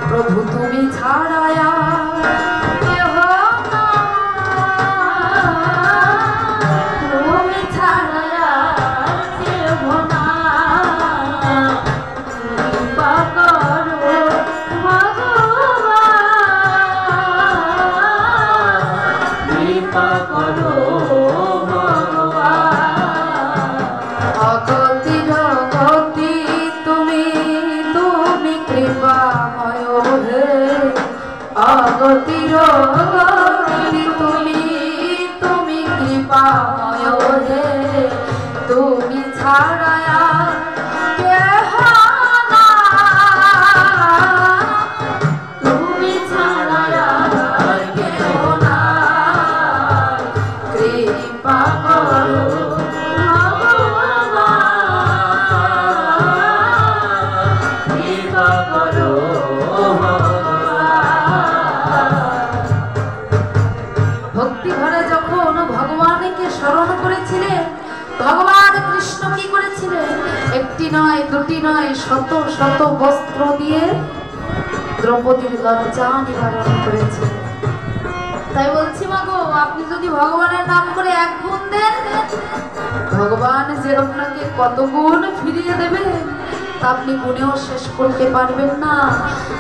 प्रभु तुमी छाड़ाया तुमी छाड़ाया तुमी छाड़ाया कृपा करो कृपा करो। भक्ति भरे যখন ভগবানকে স্মরণ করেছিলেন ভগবান কৃষ্ণ কি করেছিলেন একটি নয় দুটি নয় শত শত বস্ত্র দিয়ে দ্রৌপদীর লজ্জা নিবারণ করেছিলেন। তাই বলছি মাগো আপনি যদি ভগবানের নাম করে এক গুণ দেন ভগবান যে আপনাকে কত গুণ ফিরিয়ে দেবে তা আপনি গুণেও শেষ করতে পারবেন না।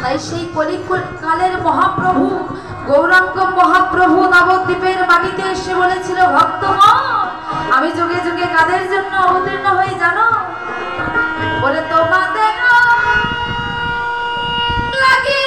তাই সেই কলিকালের মহাপ্রভু গৌরাঙ্গ মহাপ্রভু নবদ্বীপের মাটিতে এসে বলেছিল ভক্তগণ আমি যুগে যুগে কাদের জন্য অবতীর্ণ হই জানো বলে তোমাদের লাগি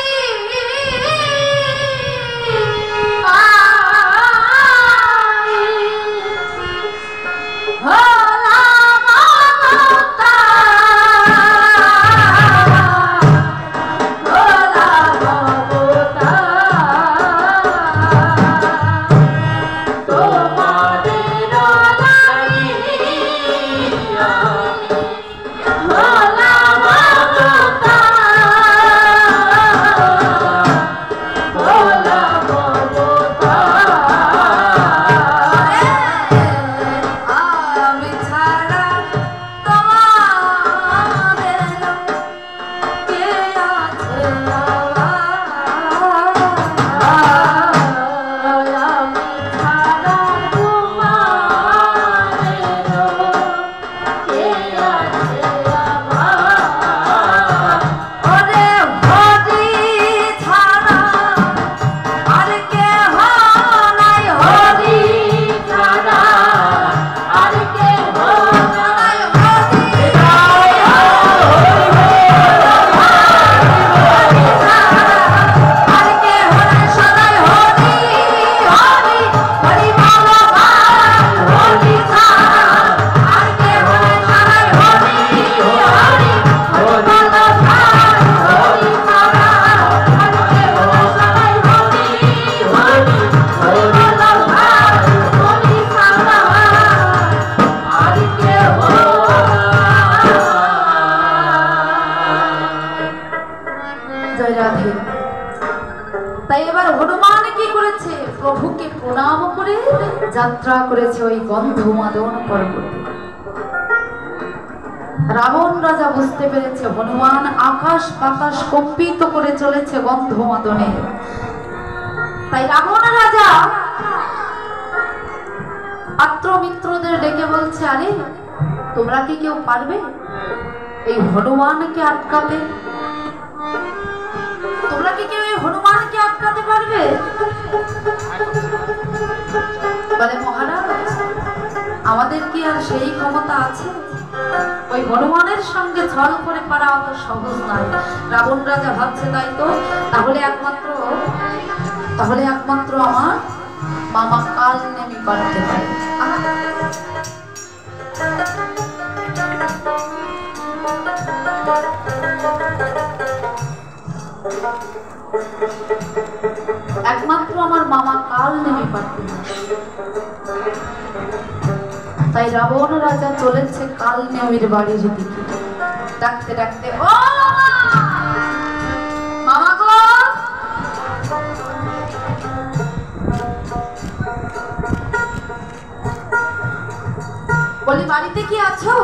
যাত্রা করেছে ওই গন্ধমাদন পর্বতে। রাবণ রাজা বুঝতে পেরেছে হনুমান আকাশ বাতাস কম্পিত করে চলেছে গন্ধমাদনে। তাই রাবণ রাজা পাত্র মিত্রদের ডেকে বলছে আরে তোমরা কি কেউ পারবে এই হনুমানকে আটকাতে? তোমরা কি কেউ এই হনুমানকে আটকাতে পারবে? বলে মহারাজ আমাদের কি আর সেই ক্ষমতা আছে? ওই হনুমানের সঙ্গে ছল করে পারা অত সহজ নয়। রাবণ রাজা ভাবছে তাই তো তাহলে একমাত্র আমার মামা কাল নেমে পারতে পারে। একমাত্র আমার মামা কাল নেমে পারতেন। তাই রাবণ রাজা চলেছে কাল নেমের বাড়ির দিকে, ডাকতে ডাকতে, ও মামা গো, বলি বাড়িতে কি আছো?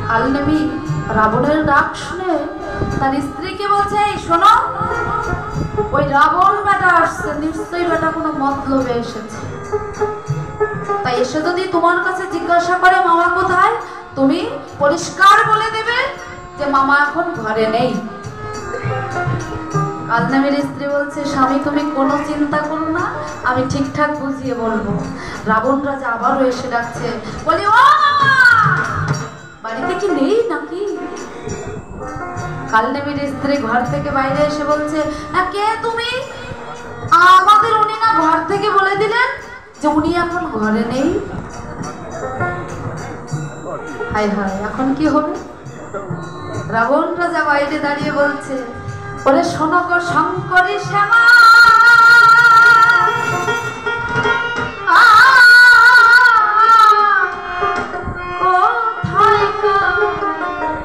কাল নেমি রাবণের ডাক শুনে তার স্ত্রীকে বলছে, এই শোনো, ওই রাবণ বেটা আসছে, নিশ্চয়ই বেটা কোনো মতলবে এসেছে। তাই এসে যদি তোমার কাছে জিজ্ঞাসা করে মামা কোথায়, তুমি পরিষ্কার বলে দেবে যে মামা এখন ঘরে নেই। কালনামের স্ত্রী বলছে, স্বামী তুমি কোনো চিন্তা করো না, আমি ঠিকঠাক বুঝিয়ে বলবো। রাবণ রাজা আবারও এসে ডাকছে, বলি ও বাড়িতে কি নেই নাকি? কালনামের স্ত্রী ঘর থেকে বাইরে এসে বলছে, কে তুমি? আমাদের উনি না ঘর থেকে বলে দিলেন যে উনি এখন ঘরে নেই। হায় হায়, এখন কি হবে? রাবণ রাজা বাইরে দাঁড়িয়ে বলছে, ওরে শোনো গো শঙ্করী শ্যামা, কোথায়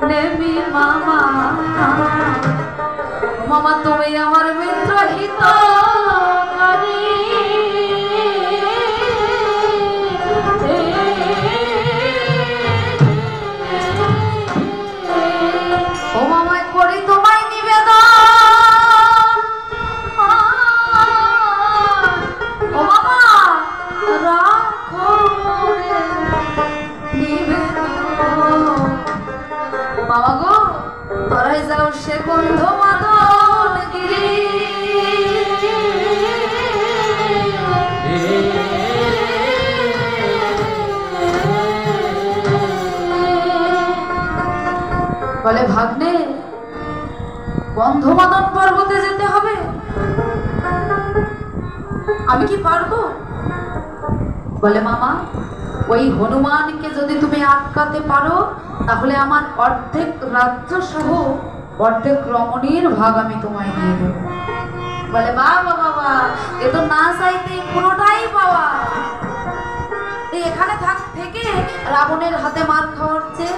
নেবি মামা? মামা তুমি আমার মিত্র হিত বলে, ভাগ্নে গন্ধমাদন পর্বতে যেতে হবে, আমি কি পারবো? বলে, মামা ওই হনুমানকে যদি তুমি আটকাতে পারো তাহলে আমার অর্ধেক রাজ্য সহ অর্ধেক রমণীর ভাগ আমি তোমায় দিয়ে দেবো। বলে, বাবা বাবা, এ তো না চাইতে পুরোটাই পাওয়া। এখানে থেকে রাবণের হাতে মার খাওয়ার চেয়ে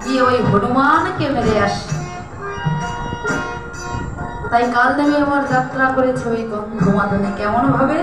গিয়ে ওই হনুমানকে মেরে আসে। তাই কাল নেমে আমার যাত্রা করেছে ওই গন্ধমাদনে। কেমন ভাবে?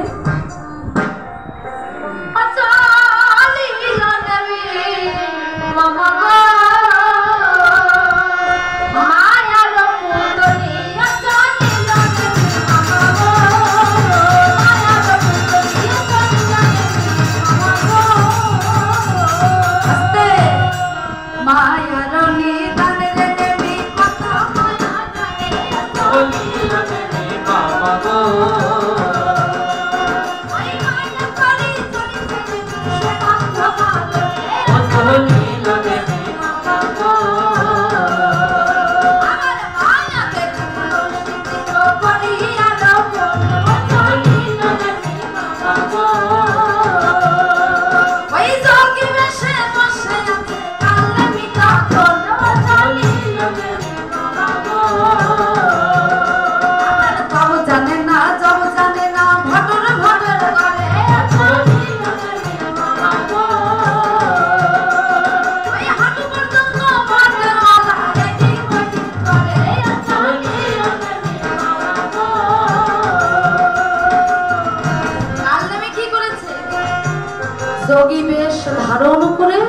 যোগী বেশ ধারণ করে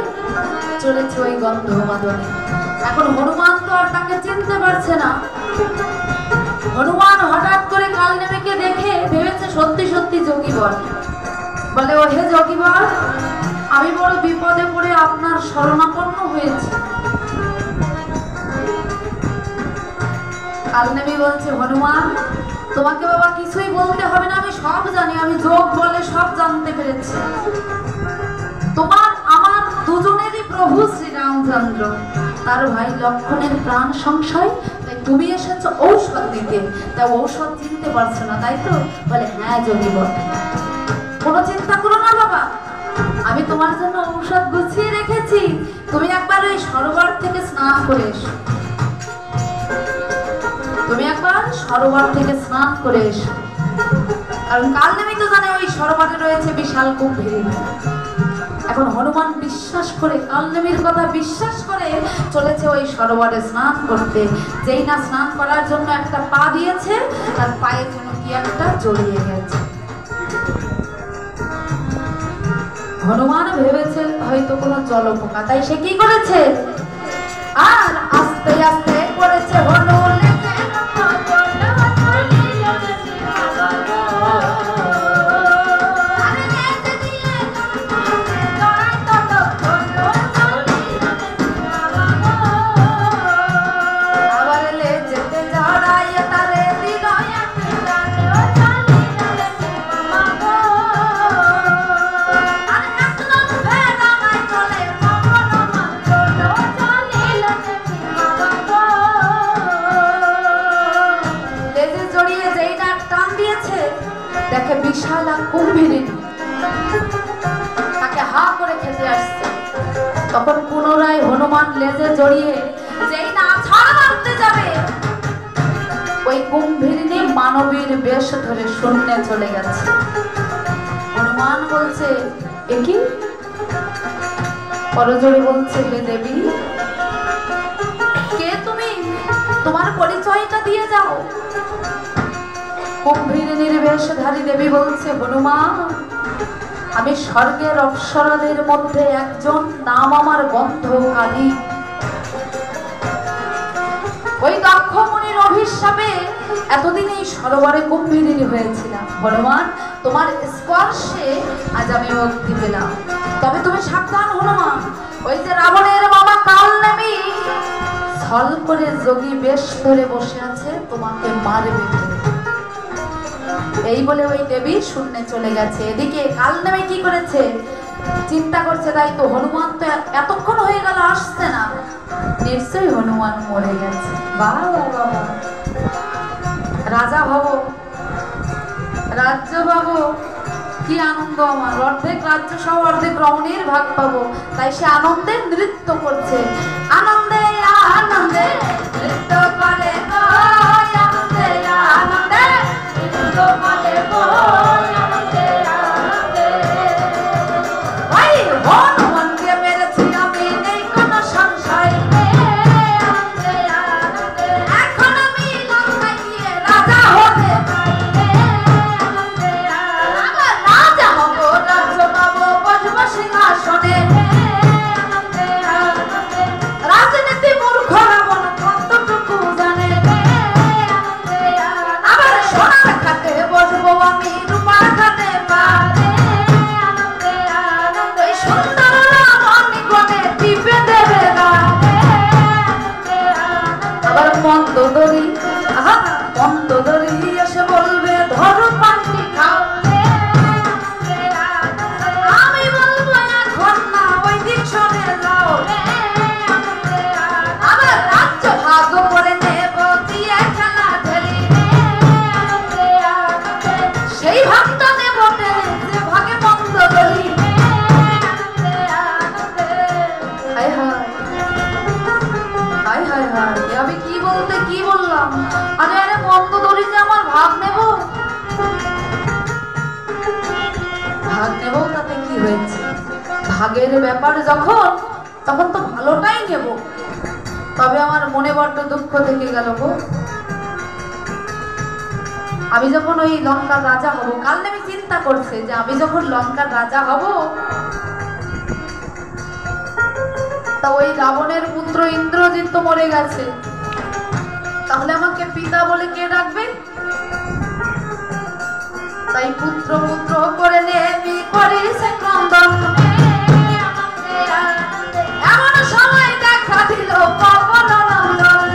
চলেছে ওই গন্ধমাদনে। এখন হনুমান তো আর তাকে চিনতে পারছে না। হনুমান হঠাৎ করে কালনেমিকে দেখে ভেবেছে সত্যি সত্যি যোগীবর। বলে, ও হে যোগীবর, আমি বড় বিপদে পড়ে আপনার শরণাপন্ন হয়েছি। কালনেমি বলছে, হনুমান তোমাকে বাবা কিছুই বলতে হবে না, আমি সব জানি, আমি যোগ বলে সব জানতে পেরেছি। তোমার আমার দুজনেরই প্রভু শ্রীরামচন্দ্র, তার ভাই লক্ষণের প্রাণ সংশয়, তাই তুমি এসেছো ঔষধ দিতে, তাই ঔষধ চিনতে পারছো না তাই তো? বলে, হ্যাঁ যোগীবর, কোনো চিন্তা করো না বাবা, বাবা, আমি তোমার জন্য ঔষধ গুছিয়ে রেখেছি, তুমি একবার ওই সরোবর থেকে স্নান করে এসো। তুমি একবার সরোবর থেকে স্নান করে এসো, কারণ কালনেমি তো জানে ওই সরোবরে রয়েছে বিশাল কুম্ভীর। এখন হনুমান বিশ্বাস করে, কালনেমির কথা বিশ্বাস করে চলেছে ওই সরোবরে স্নান করতে। যেই না স্নান করার জন্য একটা পা দিয়েছে, তার পায়ে যেন কি একটা জড়িয়ে গেছে। হনুমান ভেবেছে হয়তো কোনো জলপোকা, তাই সে কি করেছে, আর আস্তে আস্তে করেছে হনু দেখে বিশাল কুম্ভীরিনী তাকে হা করে খেতে আসছে। তখন পুনরায় হনুমান লেজে জড়িয়ে যেই না আছাড় মারতে যাবে, ওই কুম্ভীরিনী মানবীর বেশ ধরে শূন্যে চলে গেছে। হনুমান বলছে, এ কি? করজোড়ে বলছে, হে দেবী, কে তুমি? তোমার পরিচয়টা দিয়ে যাও। কুম্ভীরিনীর বেশধারী দেবী বলছে, হনুমান, আমি স্বর্গের অপ্সরাদের মধ্যে একজন, নাম আমার গন্ধকালী। ওই দক্ষ মুনির অভিশাপে এতদিন এই সরোবরে কুম্ভীরিনী হয়েছিলাম। হনুমান, তোমার স্পর্শে আজ আমি মুক্তি পেলাম। তবে তুমি সাবধান হনুমান, ওই যে রাবণের বাবা কালনেমি ছল করে যোগী বেশ ধরে বসে আছে, তোমাকে মারবে। এই বলে ওই দেবী শূন্যে চলে গেছে। এদিকে কালনেমি কি করেছে, চিন্তা করছে, তাই তো হনুমান তো এতক্ষণ হয়ে গেল আসছে না, নিশ্চয়ই হনুমান মরে গেছে। বাবা বাবা, রাজা ভাবো, রাজ্য ভাবো, কি আনন্দ আমার, অর্ধেক রাজ্য সহ অর্ধেক রমণীর ভাগ পাবো। তাই সে আনন্দে নৃত্য করছে, আনন্দে আনন্দে নৃত্য করে, আনন্দে আনন্দে নৃত্য করে, আনন্দে আনন্দে। ভাই হনুমানকে মেরেছি আমি, নেই কোনো সংশয়, আনন্দে আনন্দে। এখন আমি লঙ্কায় গিয়ে রাজা হতে পারি, আনন্দে আনন্দে। রাজা হব, রাজ্য পাবো, বসবো সিংহাসনে, আনন্দে আনন্দে। রাজনীতি মূর্খ রাবণ কতটুকু জানে, আনন্দে আনন্দে। আবার সোনার খাটে বসবো আমি, রূপার খাটে পারে, আনন্দে আনন্দে। ওই সুন্দর রাবণী কোণে টিপে দেবে গানে, আনন্দে আনন্দে। আবার মন্দোদরী, আহা মন্দোদরী এসে বলবে, ধরো পান্তি খাও, আনন্দে আনন্দে। আমি বলবো এখন না, ওই দিক সরে যাও, আনন্দে আনন্দে। আবার রাজ্য ভাগ করে নেব, দিয়ে খেলা ঢেলি, আনন্দে আনন্দে। সেই ভাগটা নেব টেনে, যে ভাগে মন্দোদরী, আনন্দে আনন্দে। হায় হায় হায় হায় হায়, এ আমি কি বলতে কি বললাম। আরে আরে, মন্দোদরী যে আমার ভাগ নেব, ভাগ নেব তাতে কি হয়েছে, ভাগের ব্যাপার যখন, তখন তো ভালোটাই নেব। তবে আমার মনে বড্ড দুঃখ থেকে গেল গো। আমি যখন ওই লঙ্কার রাজা হব, কালনেমি চিন্তা করছে যে আমি যখন লঙ্কার রাজা হব, তা ওই রাবণের পুত্র ইন্দ্রজিৎ তো মরে গেছে, তাহলে আমাকে পিতা বলে কে ডাকবে? তাই পুত্র পুত্র করে নেমি করিছে ক্রন্দন, আনন্দে আনন্দে। এমন সময় দেখা দিল পবন নন্দন,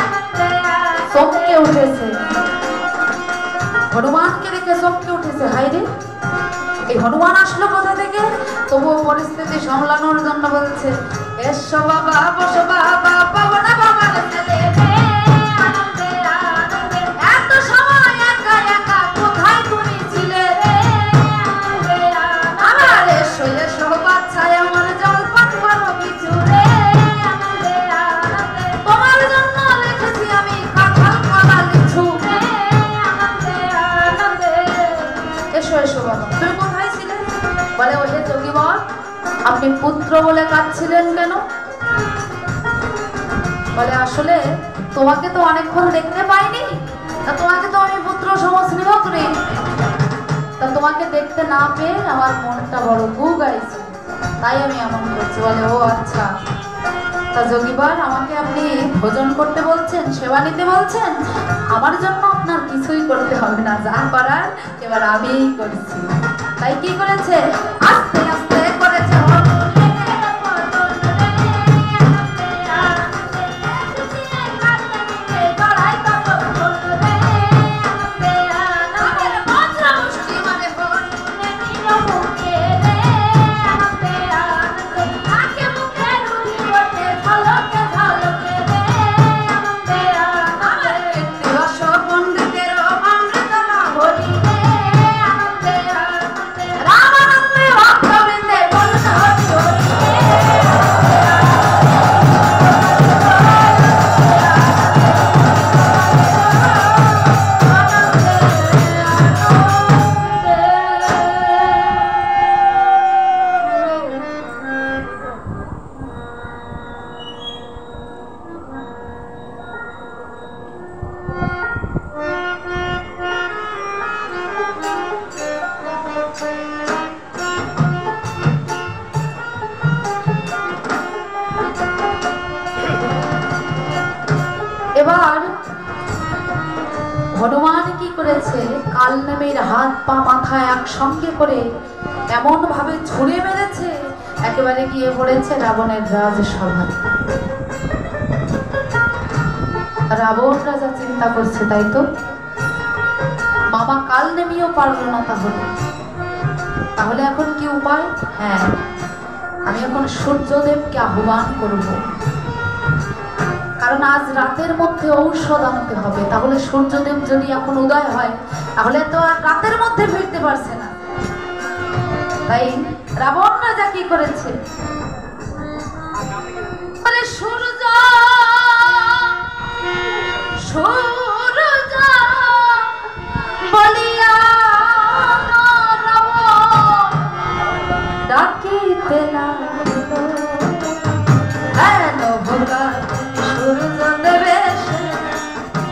আনন্দে আনন্দে। চমকে উঠেছে, হনুমানকে দেখে চমকে উঠেছে। হায় রে, এই হনুমান আসলো কোথা থেকে? তবুও পরিস্থিতি সামলানোর জন্য বলছে, এসো বাবা, বসো বাবা, পাবো না বাবার ছেলে, আনন্দে আনন্দে। এত সময় একা একা কোথায় তুমি ছিলে, আনন্দে আনন্দে। বলে ওহে যোগীবর, আপনি পুত্র বলে কাঁদছিলেন কেন? বলে আসলে তোমাকে তো অনেকক্ষণ দেখতে পাইনি, তা তোমাকে তো আমি পুত্র সমস্নেহ করি, তা তোমাকে দেখতে না পেয়ে আমার মনটা বড় গু গাইছে, তাই আমি এমন করছি। বলে ও আচ্ছা, তা যোগীবার আমাকে আপনি ভোজন করতে বলছেন, সেবা নিতে বলছেন, আমার জন্য আপনার কিছুই করতে হবে না, যা করার এবার আমিই করছি। তাই কি করেছে, আস্তে আস্তে করেছে এবার হনুমান কি করেছে, কালনেমির হাত পা মাথা একসঙ্গে করে এমন ভাবে ছুঁড়ে মেরেছে, একেবারে গিয়ে পড়েছে রাবণের রাজসভায়। রাবণ রাজা চিন্তা করছে, তাই তো মামা কালনেমিও পারলো না, তাহলে এখন কি উপায়? হ্যাঁ, আমি এখন সূর্যদেবকে আহ্বান করব, কারণ আজ রাতের মধ্যে ঔষধ আনতে হবে। তাহলে সূর্যদেব যদি এখন উদয় হয়, তাহলে তো আর রাতের মধ্যে ফিরতে পারছে না। তাই রাবণ রাজা কি করেছে, বলে সূর্য সূর্য বলিয়া রাবণ ডাকিতে লাগলো,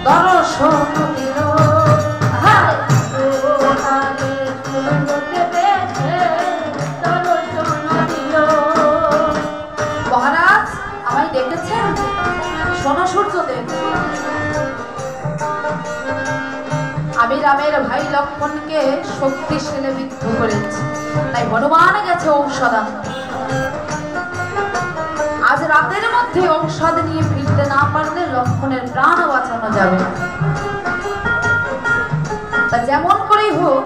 দর্শন দিল, মহারাজ আমায় ডেকেছেন? শোনো সূর্যদেব, আমি রামের ভাই লক্ষ্মণকে শক্তিশালী বিদ্ধ করেছি, তাই হনুমান গেছে ঔষধ আনতে। আজ রাতের মধ্যে ঔষধ নিয়ে ফিরতে না পারলে লক্ষ্মণের প্রাণ বাঁচানো যাবে না। তা যেমন করেই হোক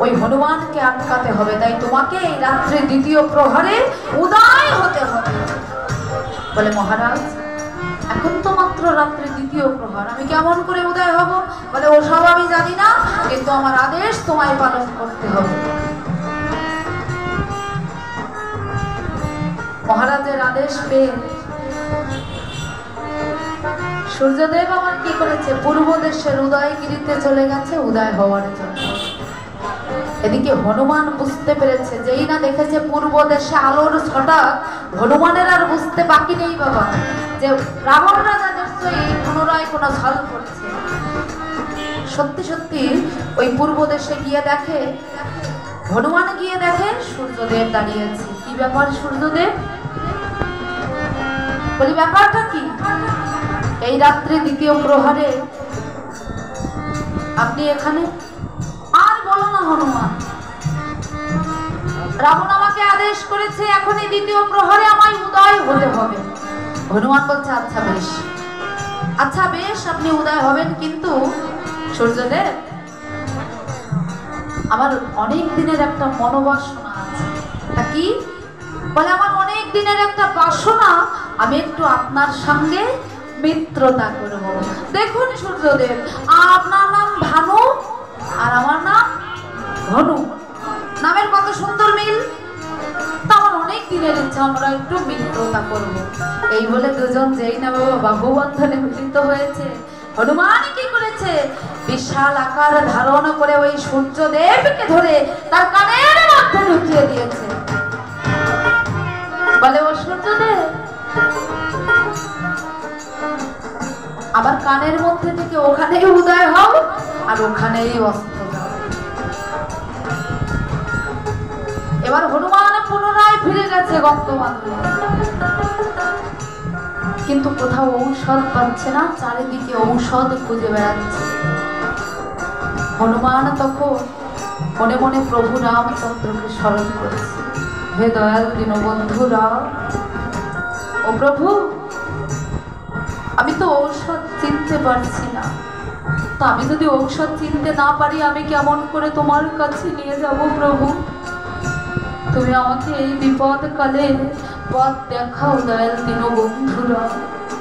ওই হনুমানকে আটকাতে হবে, তাই তোমাকে এই রাত্রে দ্বিতীয় প্রহরে উদয় হতে হবে। বলে মহারাজ এখন তো মাত্র রাত্রে দ্বিতীয় প্রহর, আমি কেমন করে উদয় হব? বলে ওসব আমি জানি না, কিন্তু আমার আদেশ তোমায় পালন করতে হবে। মহারাজের আদেশ পেয়ে সূর্যদেব আমার কি করেছে, পূর্ব দেশের উদয়গিরিতে চলে গেছে উদয় হওয়ার জন্য। এদিকে হনুমান বুঝতে পেরেছে, যেই না দেখেছে পূর্ব দেশে আলোর ছটা, হনুমানের আর বুঝতে বাকি নেই বাবা যে রাবণ রাজা নিশ্চয়ই পুনরায় কোনো ছল করছে। সত্যি সত্যি ওই পূর্ব দেশে গিয়ে দেখে, হনুমান গিয়ে দেখে সূর্যদেব দাঁড়িয়েছে। কি ব্যাপার সূর্যদেব? বলি ব্যাপারটা কি? এই রাত্রে দ্বিতীয় প্রহরে আপনি এখানে? আর বলো না হনুমান, রাবণ আমাকে আদেশ করেছে এখনই দ্বিতীয় প্রহরে আমায় উদয় হতে হবে। হনুমান বলছে আচ্ছা বেশ, আচ্ছা বেশ, আপনি উদয় হবেন, কিন্তু সূর্যদেব আমার অনেক দিনের একটা মনোবাসনা আছে। তা কি? বলে আমার অনেক দিনের একটা বাসনা, আমি একটু আপনার সঙ্গে মিত্রতা করব। দেখুন সূর্যদেব, আপনার নাম ভানু আর আমার নাম ধনু, নামের কত সুন্দর মিল। তা আমার অনেক দিনের ইচ্ছা আমরা একটু মিত্রতা করব। এই বলে দুজন যেই না বাবা বাহু বন্ধনে মিলিত হয়েছে, হনুমান কি করেছে, বিশাল আকার ধারণ করে ওই সূর্যদেবকে ধরে তার কানের মধ্যে ঢুকিয়ে দিয়েছে। বলে, ও সূর্যদেব, আবার কানের মধ্যে থেকে ওখানেই উদয় হও আর ওখানেই অস্ত যাও। এবার হনুমান পুনরায় ফিরে গেছে গঙ্গমাধবে, কিন্তু কোথাও ঔষধ পাচ্ছে না, চারিদিকে ঔষধ খুঁজে বেড়াচ্ছে। হনুমান তখন মনে মনে প্রভু রামচন্দ্রকে স্মরণ করেছে, হে দয়াল দীনবন্ধু রাম, ও প্রভু, আমি তো ঔষধ চিনতে পারছি না, তো আমি যদি ঔষধ চিনতে না পারি আমি কেমন করে তোমার কাছে নিয়ে যাব প্রভু? তুমি আমাকে এই বিপদ কালে পথ দেখাও দয়াল দীনবন্ধু রাম,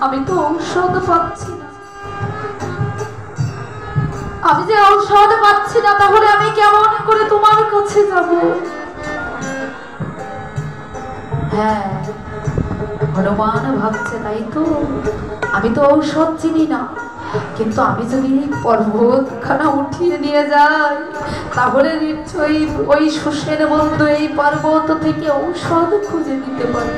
আমি তো ঔষধ পাচ্ছি না। আমি যে ঔষধ পাচ্ছি না, তাহলে আমি কেমন করে তোমার কাছে যাব? হ্যাঁ, হনুমান ভাবছে, তাই তো, আমি তো ঔষধ চিনি না, কিন্তু আমি যদি এই পর্বতখানা উঠিয়ে নিয়ে যাই তাহলে নিশ্চয়ই ওই সুসেন বন্ধু এই পর্বত থেকে ঔষধ খুঁজে দিতে পারে।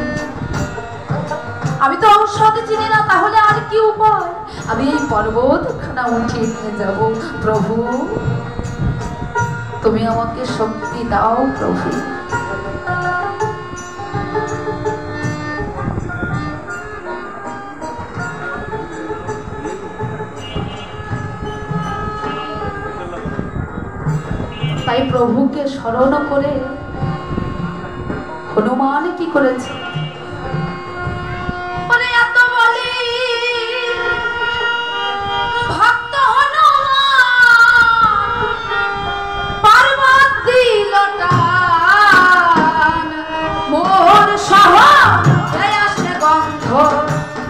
আমি তো ঔষধ চিনি না, তাহলে আর কি উপায়? আমি এই পর্বতখানা উঠিয়ে নিয়ে যাব। প্রভু, তুমি আমাকে শক্তি দাও প্রভু। তাই প্রভুকে স্মরণ করে হনুমান কি করেছে?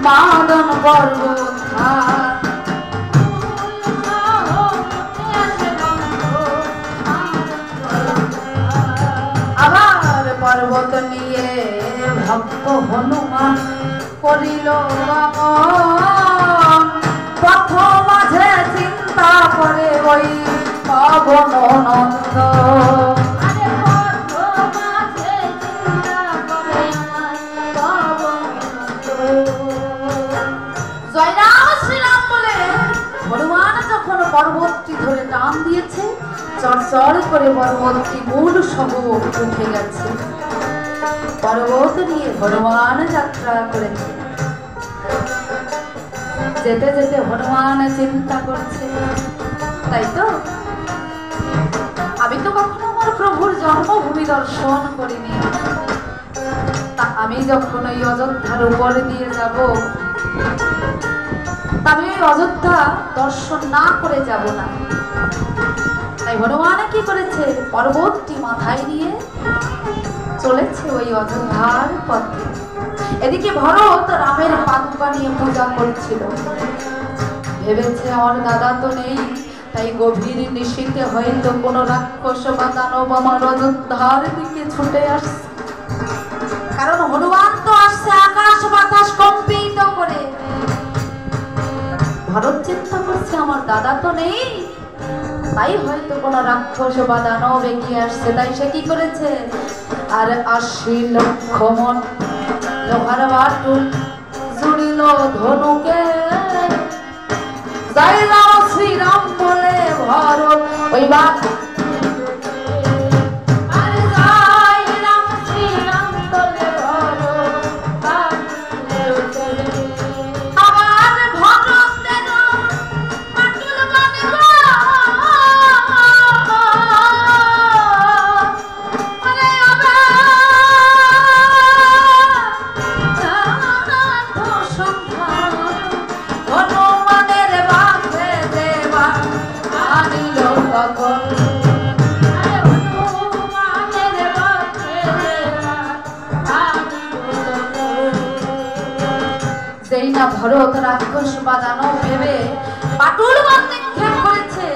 মাদন পর্বত আবার পর্বত নিয়ে ভক্ত হনুমান করিল পথ মাঝে চিন্তা করে ওই পবন নন্দ। পর্বতটি ধরে টান দিয়েছে, চড়চড় করে পর্বতটি মূল সহ উঠে গেছে। পর্বত নিয়ে হনুমান যাত্রা করেছে। যেতে যেতে হনুমান চিন্তা করছে, তাই তো, আমি তো কখনো আমার প্রভুর জন্মভূমি দর্শন করিনি, তা আমি যখন ওই অযোধ্যার উপর দিয়ে যাব, আমি ওই অযোধ্যা দর্শন না করে যাব না। তাই হনুমান কি করেছে? পর্বতটি মাথায় নিয়ে চলেছে ওই অযোধ্যার পথে। এদিকে ভরত রামের পাদুকা নিয়ে পূজা করছিল। ভেবেছে আমার দাদা তো নেই, তাই গভীর নিশীথে হয়তো কোনো রাক্ষস বা দানব আমার অযোধ্যার দিকে ছুটে আসছে। কারণ হনুমান তো আসছে আকাশ বাতাস কম্পিত করে। ভরত চিন্তা করছে আমার দাদা তো নেই, তাই হয়তো কোনো রাক্ষস বা দানব এগিয়ে আসছে। তাই সে কি করেছে? আর ৮০ লক্ষ মন লোহার বাটুল জুড়িল ধনুকে, জয় রাম শ্রীরাম বলে ভরত ওই বাট ভরত রাক্ষস বা দানব ভেবে পাটুল নিক্ষেপ করেছে।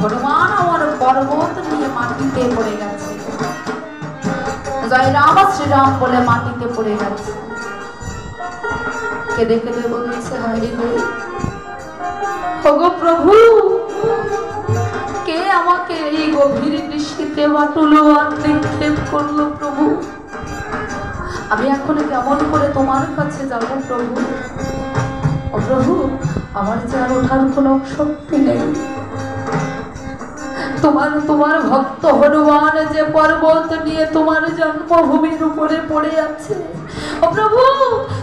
হনুমান আমার পর্বত নিয়ে মাটিতে পড়ে গেছে, জয় রাম শ্রীরাম বলে মাটিতে পড়ে গেছে। কেঁদে কেঁদে বলছে, হায় রে ওগো প্রভু, কে আমাকে এই গভীর নিশীথে বাটুলো আর নিক্ষেপ করলো প্রভু? আমি এখন কেমন করে তোমার কাছে যাব প্রভু? ও প্রভু, আমার যে আর ওঠার কোনো শক্তি নেই। তোমার ভক্ত হনুমান যে পর্বত নিয়ে তোমার জন্মভূমির উপরে পড়ে আছে। ও প্রভু,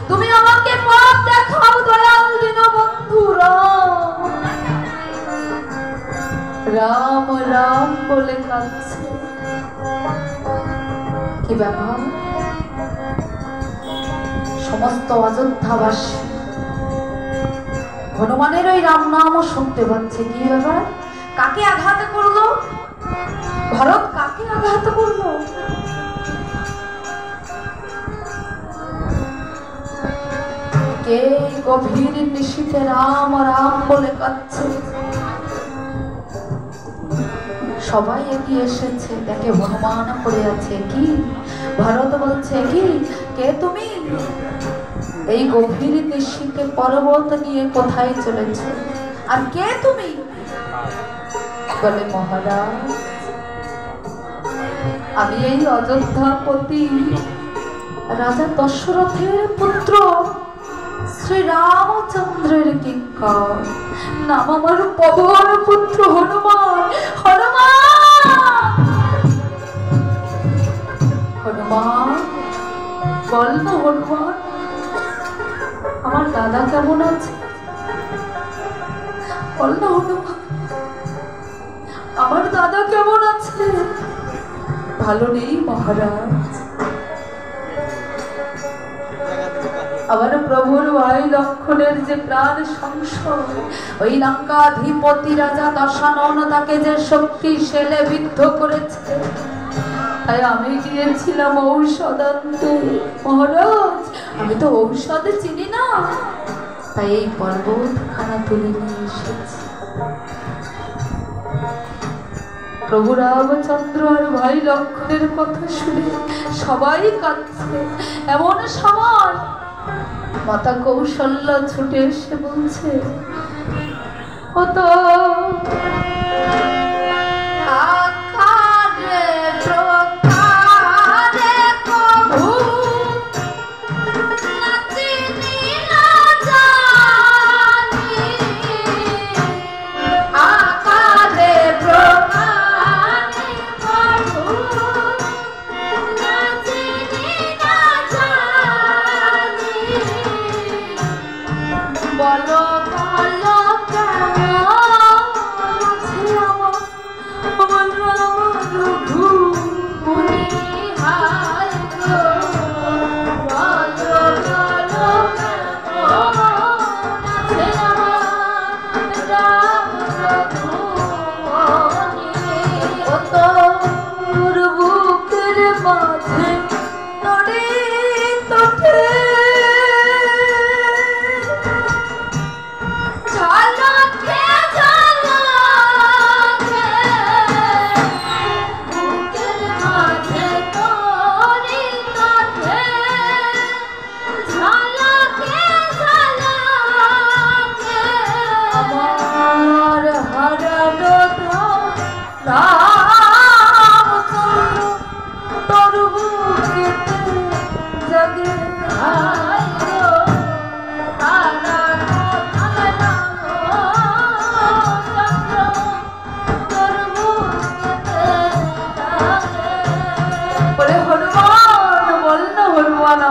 তুমি আমাকে পথ দেখাও দয়াল দীনবন্ধু রাম। রাম রাম বলে কাঁদছে। কি ব্যাপার? সমস্ত অযোধ্যাবাসী হনুমানের ওই রাম নামও শুনতে পাচ্ছে। কি ব্যাপার? কাকে আঘাত করলো ভরত? কাকে আঘাত করলো? কে গভীর নিশীথে রাম রাম বলে কাঁদছে? সবাই এগিয়ে এসেছে, দেখে হনুমান পড়ে আছে। কি? ভরত বলছে, কি কে তুমি? এই গভীর নিশীথে পর্বত নিয়ে কোথায় চলেছে? আর কে তুমি? বলে, মহারাজ, আমি এই অযোধ্যাপতি রাজা দশরথের পুত্র শ্রী রামচন্দ্রের কিঙ্কর। নাম আমার পবন পুত্র হনুমান। হনুমান, হনুমান, বল না হনুমান, আমার দাদা কেমন আছে? বল না হনুমান, আমার দাদা কেমন আছে? ভালো নেই মহারাজ। আমার প্রভুর ভাই লক্ষণের যে প্রাণ সংশয়, ওই লঙ্কাধিপতি রাজা দশানন তাকে যে শক্তিশালী বিদ্ধ করেছে, তাই আমি গিয়েছিলাম ঔষধ আনতে। মহারাজ, আমি তো ঔষধ চিনি না, তাই এই পর্বতখানা তুলে নিয়ে এসেছি। প্রভু রামচন্দ্র আর ভাই লক্ষণের কথা শুনে সবাই কাঁদছে। এমন সময় মাতা কৌশল্যা ছুটে এসে বলছে, ও তো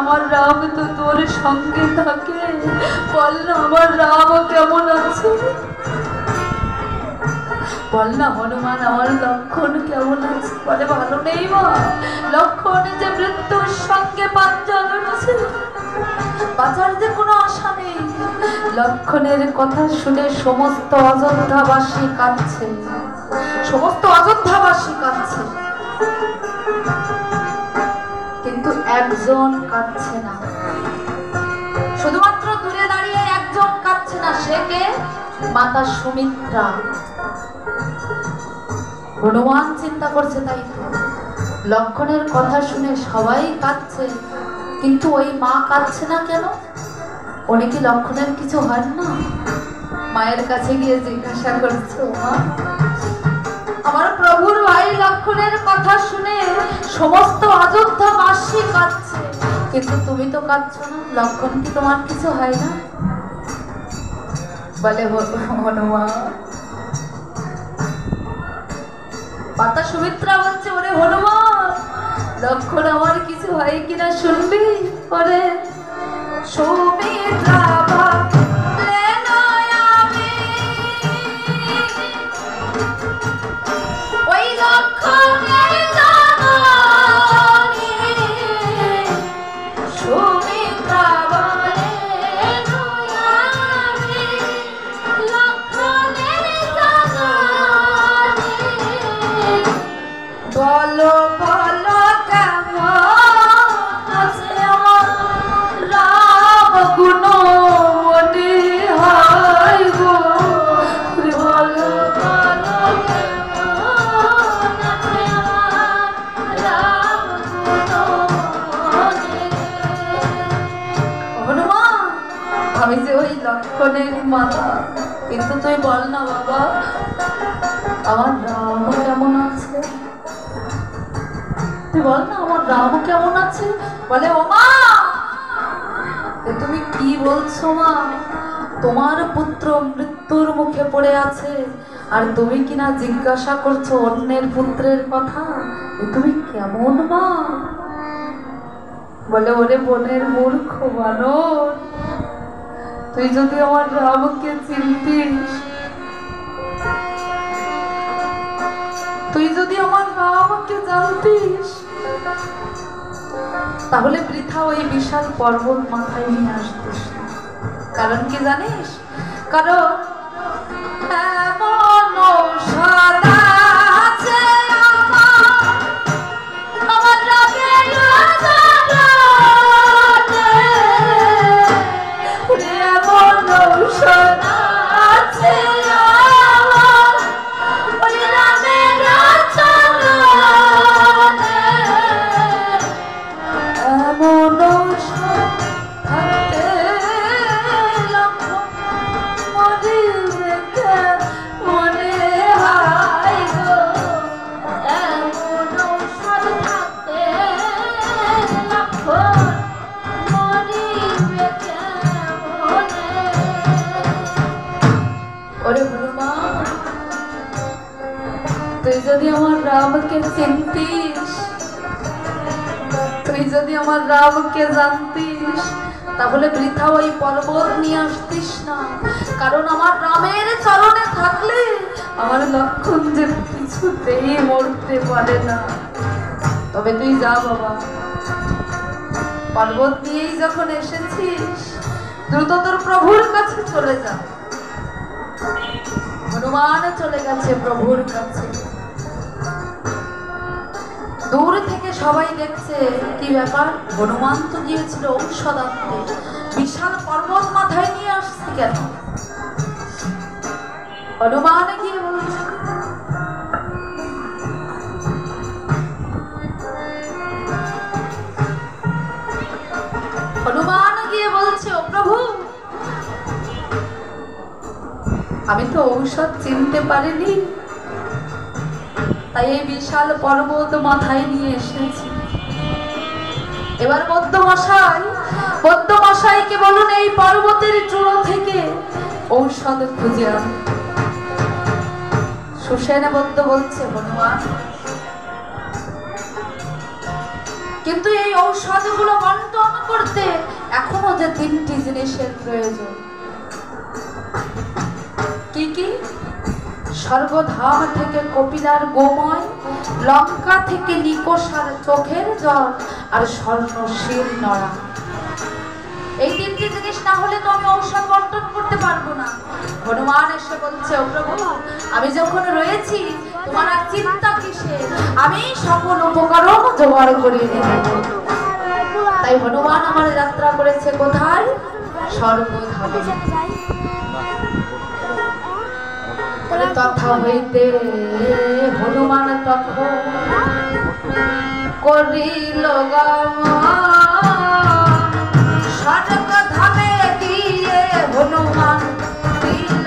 আমার রাম তো তোর সঙ্গে থাকে, বল না আমার রাম কেমন আছে? বল না হনুমান, আমার লক্ষণ কেমন আছে? বলে, ভালো নেই মা, লক্ষণ যে মৃত্যুর সঙ্গে পাঞ্জা লড়ছে, বাঁচার যে কোনো আশা নেই। লক্ষণের কথা শুনে সমস্ত অযোধ্যাবাসী কাঁদছে, সমস্ত অযোধ্যাবাসী কাঁদছে, কিন্তু একজন কাঁদছে না। শুধুমাত্র দূরে দাঁড়িয়ে একজন কাঁদছে না, সে কে? মাতা সুমিত্রা। হনুমান চিন্তা করছে, তাই তো লক্ষণের কথা শুনে সবাই কাঁদছে, কিন্তু ওই মা কাঁদছে না কেন? উনি কি লক্ষণের কিছু হয় না? মায়ের কাছে গিয়ে জিজ্ঞাসা করছো, মা আমার প্রভুর ভাই লক্ষণের কথা শুনে সমস্ত অযোধ্যাবাসী কাঁদছে, কিন্তু তুমি তো কাঁদছো না, লক্ষণ কি তোমার কিছু হয় না? বলে হনুমান। মাতা সুমিত্রা বলছে, ওরে হনুমান, লক্ষণ আমার কিছু হয় কিনা শুনবি? ওরে সুমিত্রা মাতা, কিন্তু তুই বল না বাবা, আমার রাম কেমন আছে? তুই বল না আমার রাম কেমন আছে? বলে, ও মা, তুমি কি বলছো মা? তোমার পুত্র মৃত্যুর মুখে পড়ে আছে, আর তুমি কিনা জিজ্ঞাসা করছো অন্যের পুত্রের কথা? তুমি কেমন মা? বলে, ওরে বনের মূর্খ বানর, তুই যদি আমার রামকে চিনতিস, তুই যদি আমার রামকে জানতিস, তাহলে বৃথা ওই বিশাল পর্বত মাথায় নিয়ে আসতিস না। কারণ কি জানিস? কারণ এমন সদা আছে আমার রামের সোনা আছে ওই রামের চরণে, এমন থাকতে মনে হয় গো, এমন থাকতে ওরে হনুমান, তুই যদি আমার রামকে চিনতিস, তুই যদি আমার রামকে জানতিস, তাহলে বৃথা ওই পর্বত নিয়ে আসতিস না। কারণ আমার রামের চরণে থাকলে আমার লক্ষণ যে কিছুতেই মরতে পারে না। তবে তুই যা বাবা, পর্বত নিয়েই যখন এসেছিস, দ্রুত তোর প্রভুর কাছে চলে যা। হনুমান চলে গেছে প্রভুর কাছে। দূর থেকে সবাই দেখছে কি ব্যাপার, হনুমান তো গিয়েছিল ঔষধ আনতে, বিশাল পর্বত মাথায় নিয়ে আসছে কেন? হনুমান গিয়ে বলছে, হনুমান গিয়ে বলছে, ও প্রভু, আমি তো ঔষধ চিনতে পারিনি, তাই এই বিশাল পর্বত মাথায় নিয়ে এসেছি। এবার বৌদ্ধমশাইকে বলুন এই পর্বতের চূড়া থেকে ঔষধ খুঁজে আন। সুসেন বৌদ্ধ বলছে, হনুমান, কিন্তু এই ঔষধগুলো বন্টন করতে এখনো যে 3টি জিনিসের প্রয়োজন। কি কি? স্বর্গধাম থেকে কপিলার গোময়, লঙ্কা থেকে নিকোষার চোখের জল, আর স্বর্ণশীল নড়া। এই 3টি জিনিস না হলে তো আমি ঔষধ বন্টন করতে পারবো না। হনুমান এসে বলছে, ও প্রভু, আমি যখন রয়েছি তোমার আর চিন্তা কিসে, আমি সকল উপকরণ জোগাড় করিয়ে নেব। তাই হনুমান আমার যাত্রা করেছে কোথায়? স্বর্গধামে। তথা হইতে হনুমান তখন করিল গমন, স্বর্গধামে গিয়ে হনুমান দিল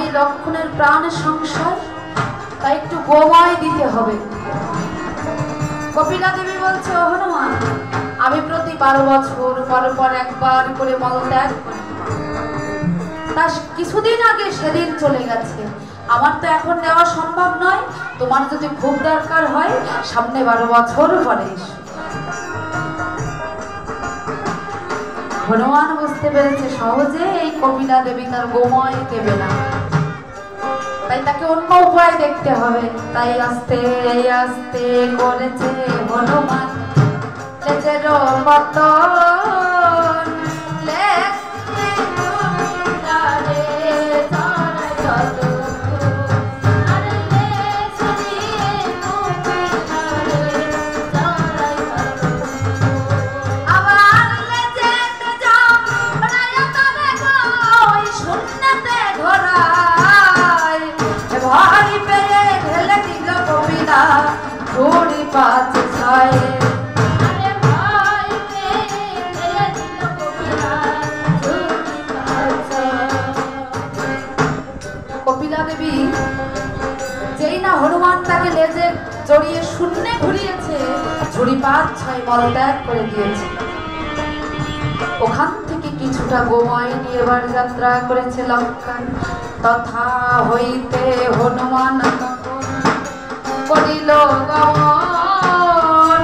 ভাই লক্ষণের প্রাণের সংশয়, তাই একটু গোময় দিতে হবে। কপিলা দেবী বলছে, ও হনুমান, আমি প্রতি 12 বছর পর পর একবার করে মলত্যাগ করি। তা কিছুদিন আগে সেদিন চলে গেছে, আমার তো এখন নেওয়া সম্ভব নয়। তোমার যদি খুব দরকার হয় সামনে 12 বছর পরে এসো। হনুমান বুঝতে পেরেছে সহজে এই কপিলা দেবী তার গোময় দেবে না, তাই তাকে অন্য উপায় দেখতে হবে। তাই আস্তে আস্তে করেছে হনুমান লেজের পতন, কপিলা দেবী যেই না হনুমান তাকে লেজে জড়িয়ে শূন্যে ঘুরিয়েছে, ঝুড়ি 5-6 মলত্যাগ করে দিয়েছে। ওখান থেকে কিছুটা গোময় নিয়ে এবার যাত্রা করেছে লঙ্কায়। তথা হইতে হনুমান করিল গমন,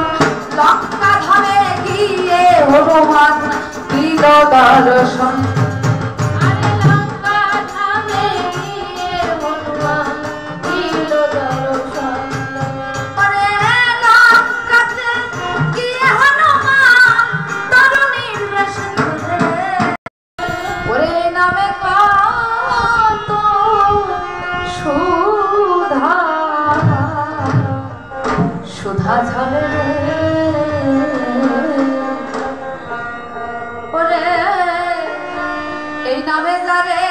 লঙ্কা ধামে গিয়ে হনুমান দিল দর্শন। এই নামে যারে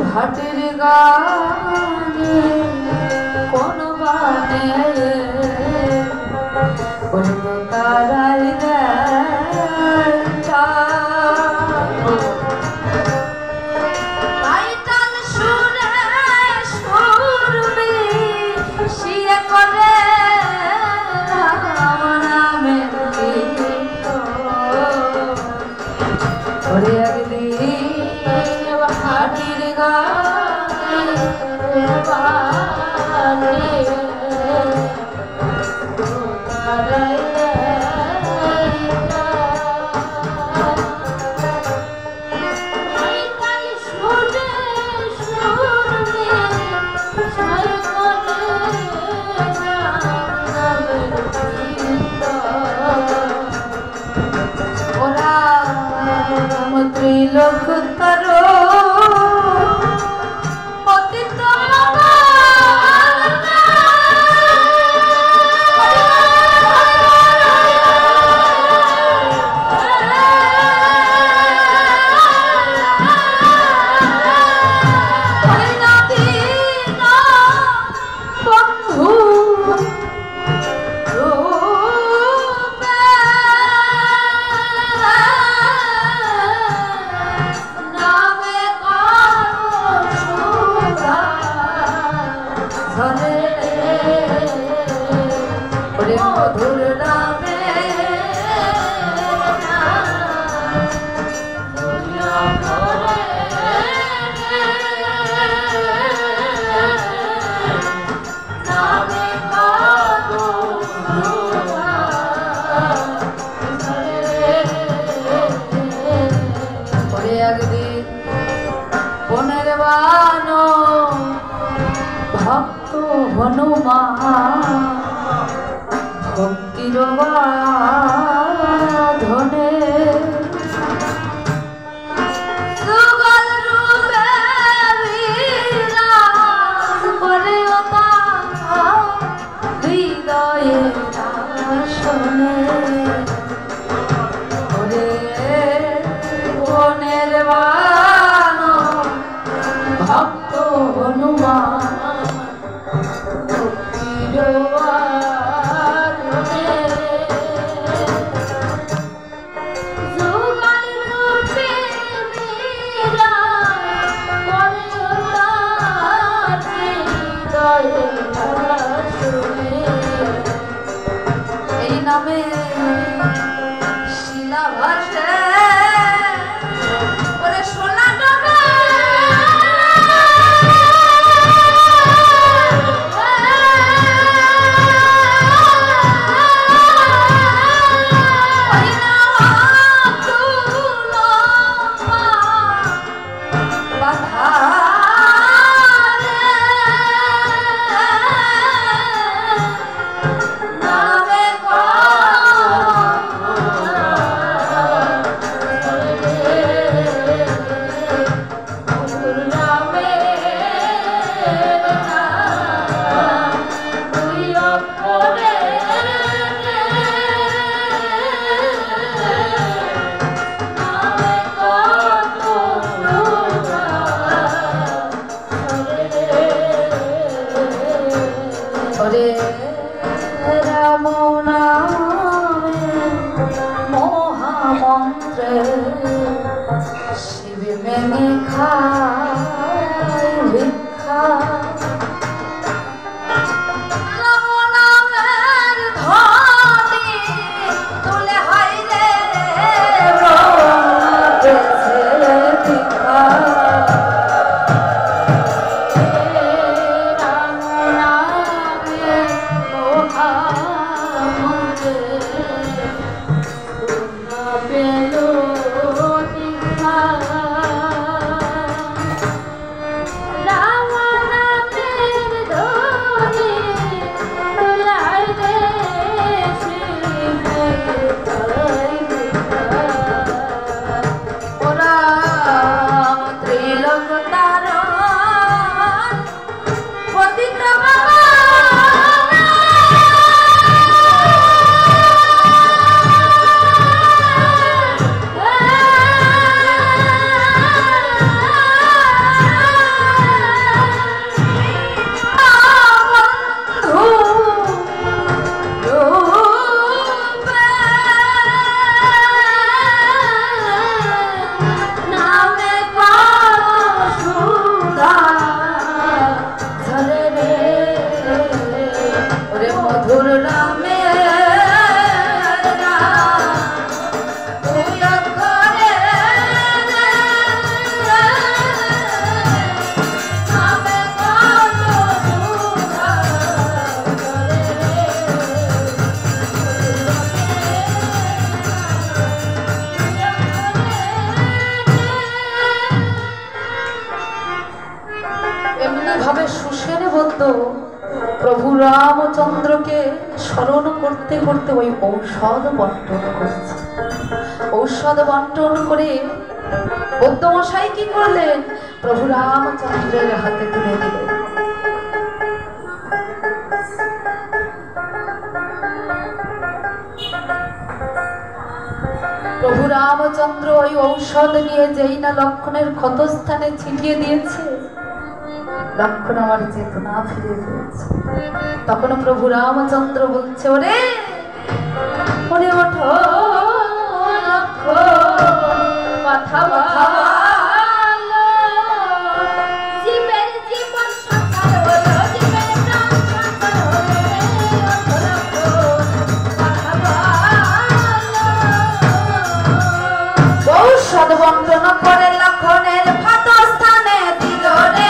ভাটের গানে কোন বানে তারাই লোক তারো হনুমান ভক্তির বাঁধনে যুগল রূপে বিরাজ করে হৃদয়ের আসনে ওরে বনের বানর ভক্ত হনুমান ভক্তির বাঁধনে যুগল রূপে বিরাজ করে হৃদয়ের আসনে। এই নামে শিলা ভাসে ওরে সোনা ডোবে ওই নাম তুলো বাধা রাম নামে মহামন্ত্রে শিব মেনে খায় ভিক্ষা রাম নামের ধ্বনি তুলে হয় রে ব্রহ্মদেশে ভিক্ষা প্রভু রামচন্দ্রকে স্মরণ করতে করতে ওই ঔষধ বন্টন করছে। ঔষধ বন্টন করে বৌদ্ধমশাই কি করলেন? প্রভু রামচন্দ্রের হাতে তুলে দিলেন। প্রভু রামচন্দ্র ওই ঔষধ নিয়ে যেই না লক্ষণের ক্ষতস্থানে ছিটিয়ে দিয়েছে, লক্ষণ আমার চেতনা ফিরে পেয়েছে। তখন প্রভু রামচন্দ্র বলছে, ওরে ওরে ওঠো লক্ষণ, কথা বলো, জীবের জীবন সকাল হলো, জীবের প্রাণ সকাল হলো, ওঠো লক্ষণ, কথা বলো। ঔষধ বন্টন করে লক্ষণের ক্ষতস্থানে দিল রে।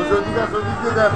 সদিকা সদিকে দেন